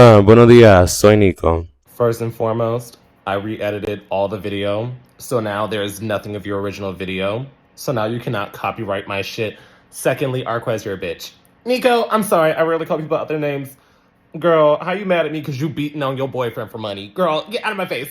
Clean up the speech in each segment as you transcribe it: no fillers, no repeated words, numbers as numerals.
Buenos días, soy Nico. First and foremost, I re-edited all the video, so now there's nothing of your original video. So now you cannot copyright my shit. Secondly, Arquez, you're a bitch. Nico, I'm sorry, I rarely call people out their names. Girl, how you mad at me because you beating on your boyfriend for money? Girl, get out of my face.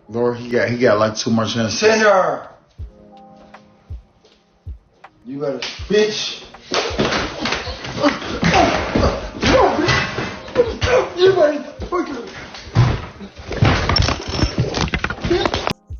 Lord, he got like too much in. Sit here. You better, bitch.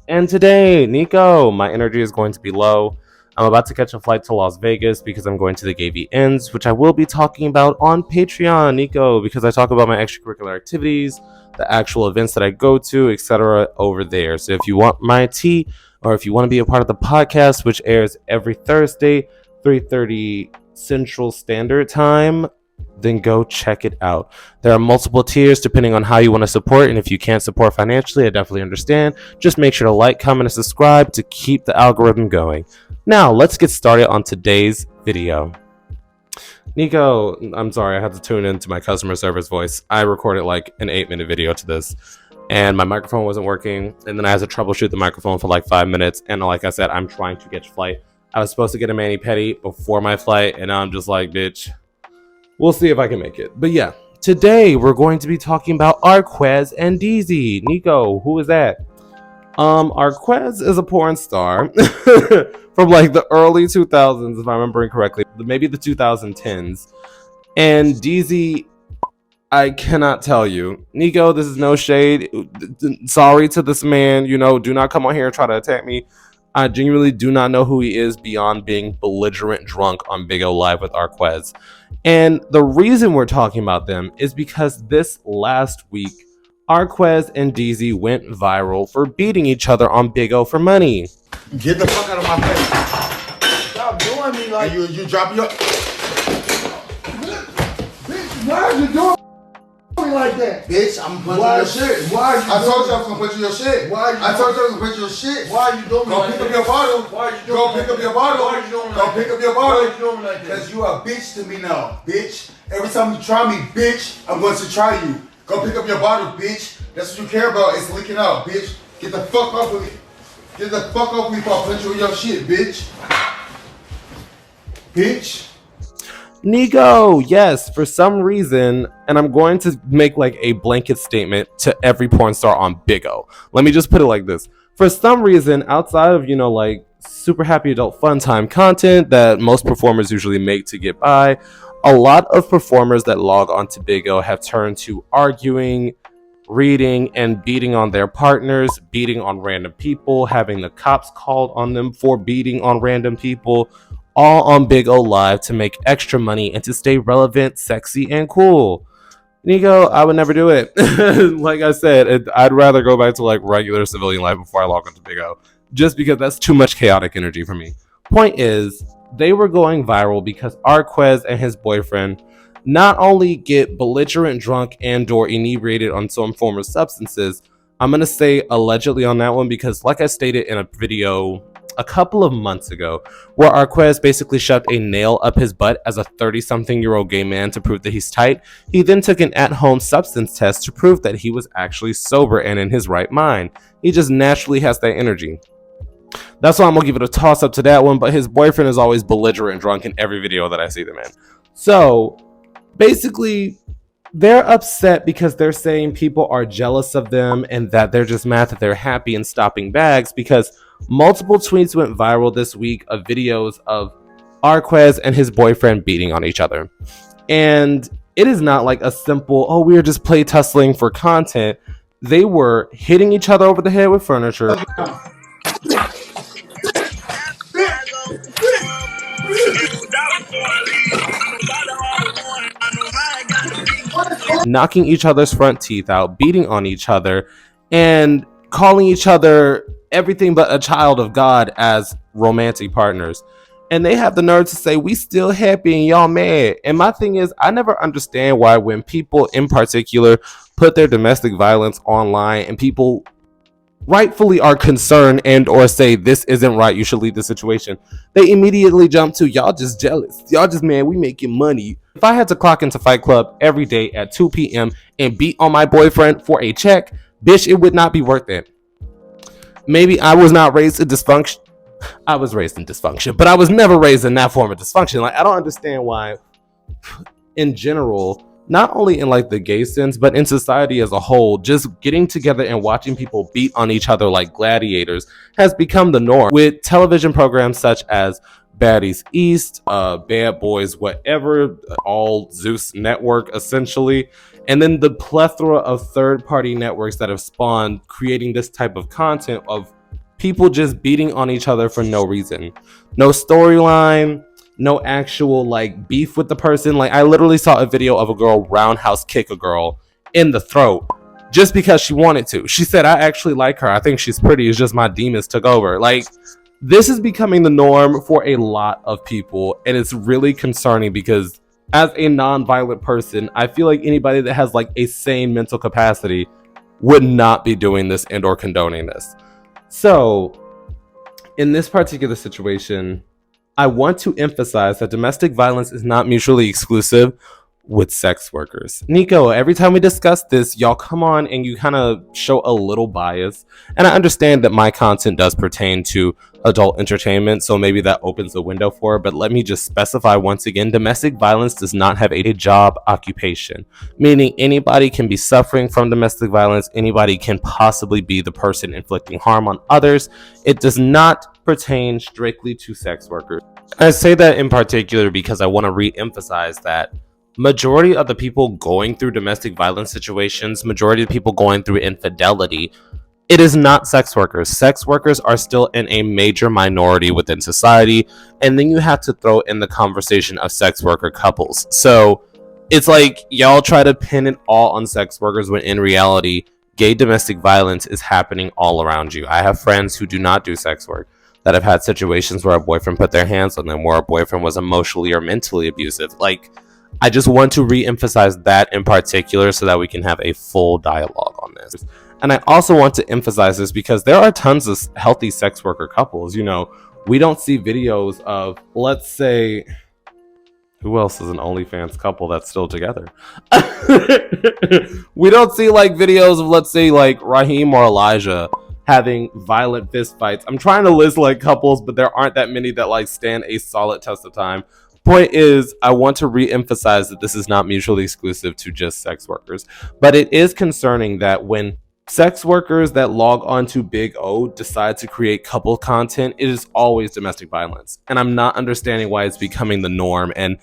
And today, Nico, my energy is going to be low. I'm about to catch a flight to Las Vegas because I'm going to the Gavy Ends, which I will be talking about on Patreon, Nico, because I talk about my extracurricular activities, the actual events that I go to, etc. over there. So if you want my tea, or if you want to be a part of the podcast, which airs every Thursday, 3:30 Central Standard Time, then go check it out. There are multiple tiers depending on how you want to support, and if you can't support financially, I definitely understand. Just make sure to like, comment, and subscribe to keep the algorithm going. Now, let's get started on today's video. Nico, I'm sorry, I had to tune into my customer service voice. I recorded like an 8-minute video to this, and my microphone wasn't working, and then I had to troubleshoot the microphone for like 5 minutes, and like I said, I'm trying to catch flight. I was supposed to get a mani-pedi before my flight, and now I'm just like, bitch, we'll see if I can make it. But yeah, today we're going to be talking about Arquez and Deezy. Nico, who is that? Arquez is a porn star from like the early 2000s, if I'm remembering correctly, maybe the 2010s. And Deezy, I cannot tell you. Nico, this is no shade. Sorry to this man, do not come on here and try to attack me. I genuinely do not know who he is beyond being belligerent drunk on Big O Live with Arquez. And the reason we're talking about them is because this last week, Arquez and Deezy went viral for beating each other on Big O for money. Get the fuck out of my face. Stop doing me like you dropping your... Bitch, why are you doing me like that? Bitch, I'm punching your shit. Why are you I told you I was gonna punch your shit. I told you I was gonna punch your shit. Why are you doing me like that? Go pick up your bottle. Why are you doing me like that? Go pick up your bottle. Why are you doing me like that? Go pick up your bottle. Why are you doing me like that? Because you a bitch to me now, bitch. Every time you try me, bitch, I'm going to try you. Go pick up your bottle, bitch. That's what you care about. It's leaking out, bitch. Get the fuck off of me. Get the fuck off me before I punch you in your shit, bitch. Bitch. Nico, yes, for some reason, and I'm going to make like a blanket statement to every porn star on Big O. Let me just put it like this. For some reason, outside of, like super happy adult fun time content that most performers usually make to get by, a lot of performers that log onto Big O have turned to arguing, reading, and beating on their partners, beating on random people, having the cops called on them for beating on random people, all on Big O Live to make extra money and to stay relevant, sexy, and cool. Nico, I would never do it. Like I said, I'd rather go back to like regular civilian life before I log onto Big O, just because that's too much chaotic energy for me. Point is, they were going viral because Arquez and his boyfriend not only get belligerent drunk and or inebriated on some form of substances. I'm going to say allegedly on that one because like I stated in a video a couple of months ago, where Arquez basically shoved a nail up his butt as a 30-something-year-old gay man to prove that he's tight. He then took an at-home substance test to prove that he was actually sober and in his right mind. He just naturally has that energy. That's why I'm gonna give it a toss-up to that one, but his boyfriend is always belligerent drunk in every video that I see them in. So, basically, they're upset because they're saying people are jealous of them and that they're just mad that they're happy and stopping bags because multiple tweets went viral this week of videos of Arquez and his boyfriend beating on each other. And it is not like a simple, oh, we are just play tussling for content. They were hitting each other over the head with furniture, knocking each other's front teeth out, beating on each other, and calling each other everything but a child of God as romantic partners. And they have the nerve to say, we still happy and y'all mad. And my thing is, I never understand why when people in particular put their domestic violence online and people rightfully are concerned and or say this isn't right, you should leave the situation, they immediately jump to, y'all just jealous, y'all just mad, we making money. If I had to clock into Fight Club every day at 2 p.m. and beat on my boyfriend for a check, bitch, it would not be worth it. Maybe I was not raised in dysfunction. I was raised in dysfunction, but I was never raised in that form of dysfunction. Like, I don't understand why, in general, not only in like the gay sense, but in society as a whole, just getting together and watching people beat on each other like gladiators has become the norm. With television programs such as Baddies East, Bad Boys, whatever, all Zeus Network essentially, and then the plethora of third-party networks that have spawned creating this type of content of people just beating on each other for no reason. No storyline, no actual like beef with the person. Like, I literally saw a video of a girl roundhouse kick a girl in the throat just because she wanted to. She said, I actually like her. I think she's pretty. It's just my demons took over. Like, this is becoming the norm for a lot of people. And it's really concerning because as a non-violent person, I feel like anybody that has like a sane mental capacity would not be doing this and or condoning this. So in this particular situation, I want to emphasize that domestic violence is not mutually exclusive with sex workers. Nico, every time we discuss this, y'all come on and you kind of show a little bias. And I understand that my content does pertain to adult entertainment, so maybe that opens the window for it. But let me just specify once again, domestic violence does not have a job occupation, meaning anybody can be suffering from domestic violence. Anybody can possibly be the person inflicting harm on others. It does not pertain strictly to sex workers. I say that in particular because I want to re-emphasize that majority of the people going through domestic violence situations, majority of the people going through infidelity, it is not sex workers. Sex workers are still in a major minority within society. And then you have to throw in the conversation of sex worker couples. So it's like y'all try to pin it all on sex workers when in reality, gay domestic violence is happening all around you. I have friends who do not do sex work that have had situations where a boyfriend put their hands on them, where a boyfriend was emotionally or mentally abusive. Like, I just want to re-emphasize that in particular so that we can have a full dialogue on this. And I also want to emphasize this because there are tons of healthy sex worker couples. You know, we don't see videos of, let's say, who else is an OnlyFans couple that's still together? We don't see like videos of, let's say, like Raheem or Elijah having violent fist fights. I'm trying to list like couples, but there aren't that many that like stand a solid test of time. Point is, I want to re-emphasize that this is not mutually exclusive to just sex workers, but it is concerning that when sex workers that log on to Big O decide to create couple content, it is always domestic violence. And I'm not understanding why it's becoming the norm and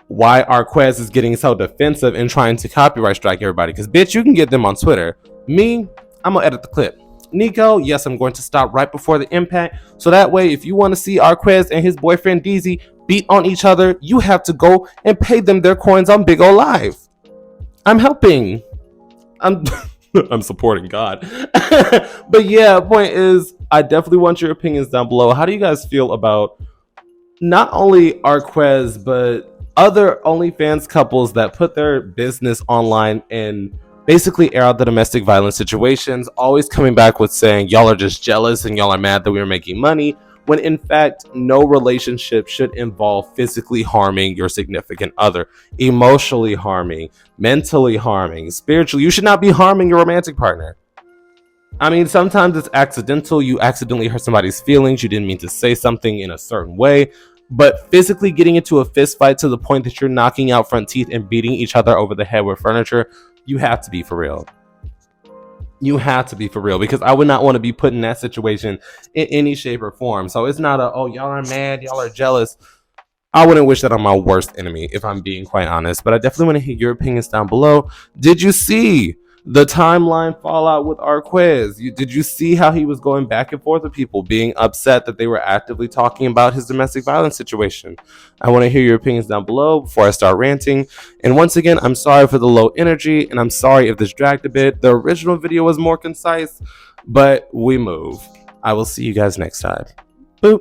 why Arquez is getting so defensive and trying to copyright strike everybody. Because, bitch, you can get them on Twitter. Me, I'm going to edit the clip. Nico, yes, I'm going to stop right before the impact. So that way, if you want to see Arquez and his boyfriend Deezy beat on each other, you have to go and pay them their coins on Big O Live. I'm helping. I'm supporting God. But yeah, point is, I definitely want your opinions down below. How do you guys feel about not only Arquez, but other OnlyFans couples that put their business online and basically air out the domestic violence situations, always coming back with saying y'all are just jealous and y'all are mad that we were making money, when in fact no relationship should involve physically harming your significant other, emotionally harming, mentally harming, spiritually. You should not be harming your romantic partner. I mean, sometimes it's accidental. You accidentally hurt somebody's feelings. You didn't mean to say something in a certain way. But physically getting into a fist fight to the point that you're knocking out front teeth and beating each other over the head with furniture, you have to be for real. You have to be for real, because I would not want to be put in that situation in any shape or form. So it's not a, oh, y'all are mad, y'all are jealous. I wouldn't wish that on my worst enemy, if I'm being quite honest. But I definitely want to hear your opinions down below. Did you see the timeline fallout with Arquez? Did you see how he was going back and forth with people, being upset that they were actively talking about his domestic violence situation? I want to hear your opinions down below before I start ranting. And once again, I'm sorry for the low energy, and I'm sorry if this dragged a bit. The original video was more concise, but we move. I will see you guys next time. Boop.